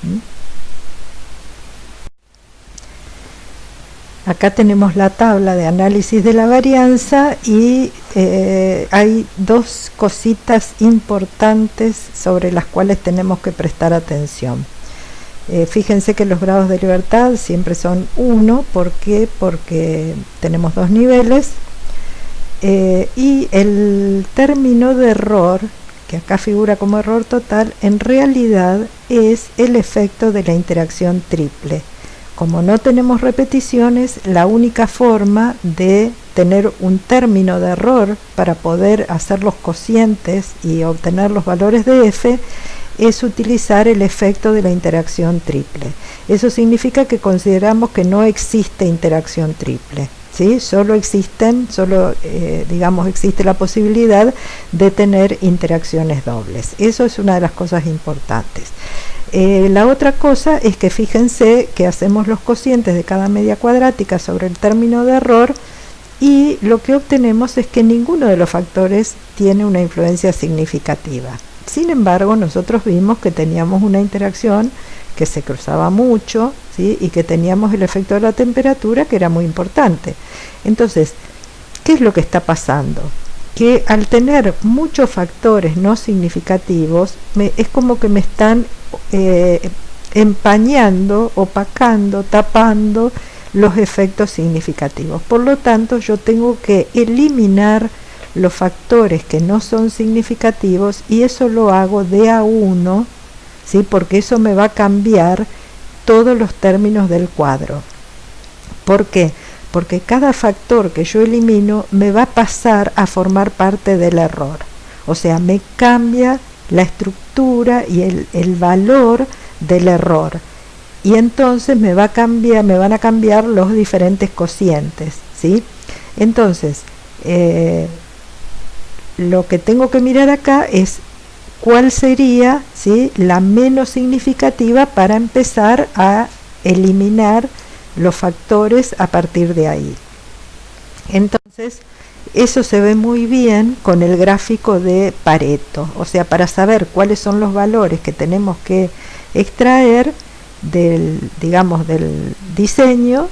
¿Mm? Acá tenemos la tabla de análisis de la varianza y hay dos cositas importantes sobre las cuales tenemos que prestar atención. Fíjense que los grados de libertad siempre son 1, ¿por qué? Porque tenemos dos niveles, y el término de error, que acá figura como error total, en realidad es el efecto de la interacción triple. Como no tenemos repeticiones, la única forma de tener un término de error para poder hacer los cocientes y obtener los valores de f es utilizar el efecto de la interacción triple. Eso significa que consideramos que no existe interacción triple, ¿sí? Digamos, existe la posibilidad de tener interacciones dobles. Eso es una de las cosas importantes. La otra cosa es que fíjense que hacemos los cocientes de cada media cuadrática sobre el término de error y lo que obtenemos es que ninguno de los factores tiene una influencia significativa. Sin embargo, nosotros vimos que teníamos una interacción que se cruzaba mucho, ¿sí? Y que teníamos el efecto de la temperatura, que era muy importante. Entonces, ¿qué es lo que está pasando? Que al tener muchos factores no significativos, es como que me están empañando, opacando, tapando los efectos significativos. Por lo tanto, yo tengo que eliminar los factores que no son significativos y eso lo hago de a uno, ¿sí? Porque eso me va a cambiar todos los términos del cuadro. ¿Por qué? Porque cada factor que yo elimino me va a pasar a formar parte del error. O sea, me cambia la estructura y el valor del error. Y entonces me van a cambiar los diferentes cocientes, ¿sí? Entonces, lo que tengo que mirar acá es cuál sería, ¿sí?, la menos significativa para empezar a eliminar los factores a partir de ahí. Entonces, eso se ve muy bien con el gráfico de Pareto, o sea, para saber cuáles son los valores que tenemos que extraer del diseño,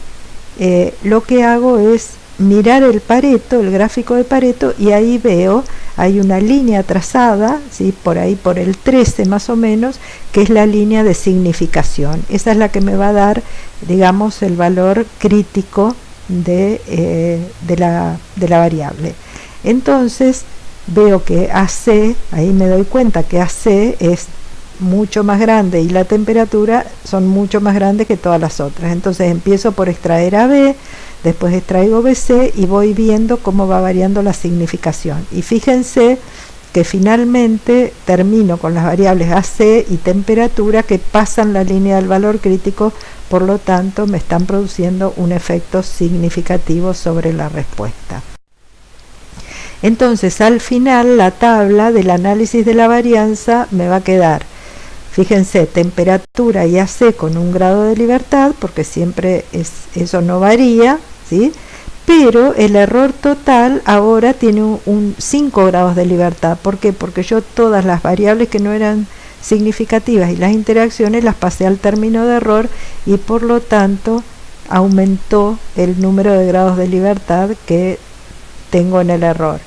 lo que hago es mirar el Pareto, el gráfico de Pareto, y ahí veo, hay una línea trazada, ¿sí?, por ahí por el 13 más o menos, que es la línea de significación. Esa es la que me va a dar, digamos, el valor crítico de la variable. Entonces veo que AC, ahí me doy cuenta que AC es mucho más grande y la temperatura son mucho más grandes que todas las otras. Entonces empiezo por extraer AB, después extraigo BC y voy viendo cómo va variando la significación. Y fíjense que finalmente termino con las variables AC y temperatura que pasan la línea del valor crítico, por lo tanto me están produciendo un efecto significativo sobre la respuesta. Entonces al final la tabla del análisis de la varianza me va a quedar, fíjense, temperatura y AC con un grado de libertad, porque siempre eso no varía, ¿sí? Pero el error total ahora tiene un 5 grados de libertad. ¿Por qué? Porque yo todas las variables que no eran significativas y las interacciones las pasé al término de error y por lo tanto aumentó el número de grados de libertad que tengo en el error.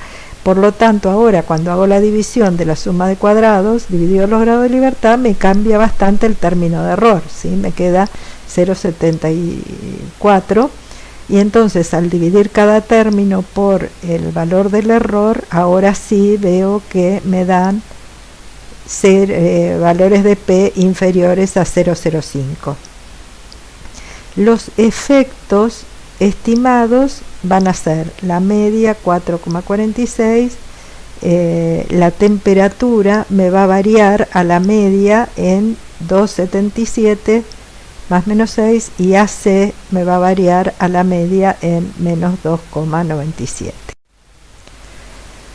Por lo tanto, ahora cuando hago la división de la suma de cuadrados, dividido los grados de libertad, me cambia bastante el término de error, ¿sí? Me queda 0,74. Y entonces al dividir cada término por el valor del error, ahora sí veo que me dan valores de P inferiores a 0,05. Los efectos estimados van a ser la media 4,46, la temperatura me va a variar a la media en 2,77 más menos 6 y AC me va a variar a la media en menos 2,97.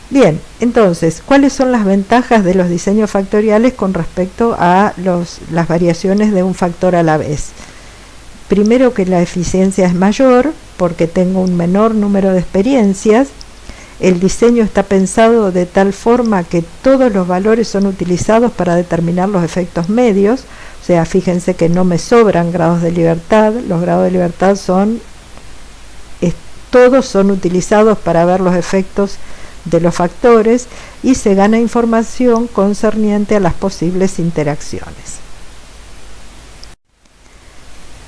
Bien, entonces, ¿cuáles son las ventajas de los diseños factoriales con respecto a las variaciones de un factor a la vez? Primero, que la eficiencia es mayor porque tengo un menor número de experiencias. el diseño está pensado de tal forma que todos los valores son utilizados para determinar los efectos medios. O sea, fíjense que no me sobran grados de libertad. Los grados de libertad todos son utilizados para ver los efectos de los factores y se gana información concerniente a las posibles interacciones.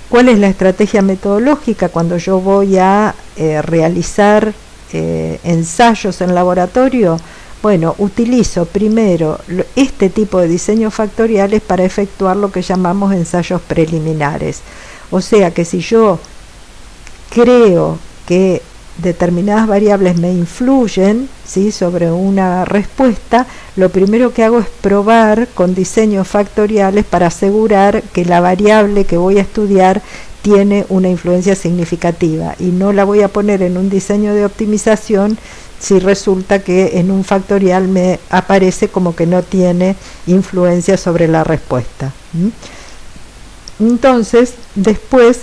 ¿Cuál es la estrategia metodológica cuando yo voy a realizar ensayos en laboratorio? Bueno, utilizo primero este tipo de diseños factoriales para efectuar lo que llamamos ensayos preliminares. O sea que si yo creo que determinadas variables me influyen, ¿sí?, sobre una respuesta, lo primero que hago es probar con diseños factoriales para asegurar que la variable que voy a estudiar tiene una influencia significativa, y no la voy a poner en un diseño de optimización si resulta que en un factorial me aparece como que no tiene influencia sobre la respuesta. Entonces, después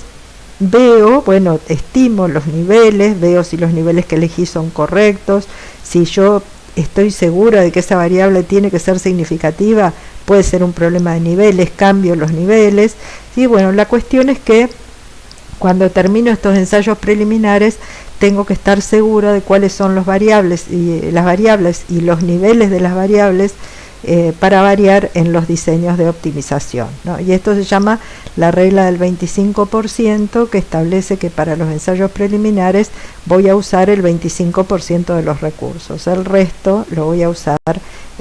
veo, bueno, estimo los niveles, veo si los niveles que elegí son correctos, si yo estoy segura de que esa variable tiene que ser significativa, puede ser un problema de niveles, cambio los niveles. Y bueno, la cuestión es que cuando termino estos ensayos preliminares tengo que estar segura de cuáles son las variables y los niveles de las variables para variar en los diseños de optimización, ¿no? Y esto se llama la regla del 25%, que establece que para los ensayos preliminares voy a usar el 25% de los recursos, el resto lo voy a usar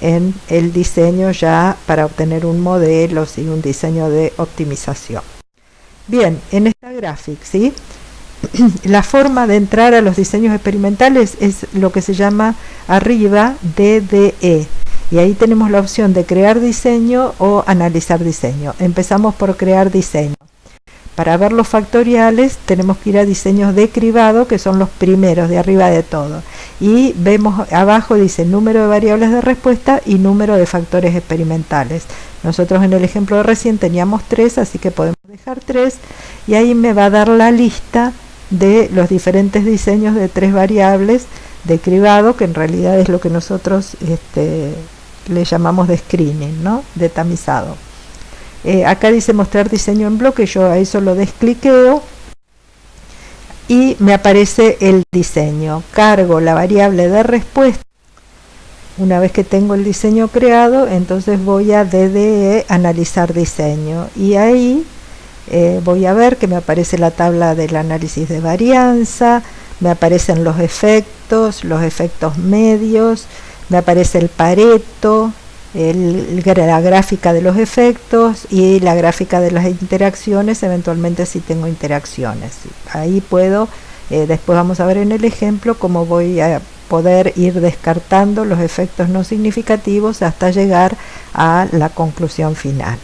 en el diseño ya para obtener un modelo y un diseño de optimización. Bien, en esta gráfica, ¿sí?, la forma de entrar a los diseños experimentales es lo que se llama arriba DDE. Y ahí tenemos la opción de crear diseño o analizar diseño. Empezamos por crear diseño. Para ver los factoriales tenemos que ir a diseños de cribado, que son los primeros de arriba de todo. Y vemos abajo dice número de variables de respuesta y número de factores experimentales. Nosotros en el ejemplo de recién teníamos 3, así que podemos dejar 3. Y ahí me va a dar la lista de los diferentes diseños de 3 variables de cribado, que en realidad es lo que nosotros le llamamos de screening, ¿no?, de tamizado. Acá dice mostrar diseño en bloque, yo a eso lo descliqueo y me aparece el diseño. Cargo la variable de respuesta. Una vez que tengo el diseño creado, entonces voy a DDE analizar diseño, y ahí voy a ver que me aparece la tabla del análisis de varianza, me aparecen los efectos medios, me aparece el Pareto, la gráfica de los efectos y la gráfica de las interacciones, eventualmente si tengo interacciones. Ahí puedo, después vamos a ver en el ejemplo cómo voy a poder ir descartando los efectos no significativos hasta llegar a la conclusión final.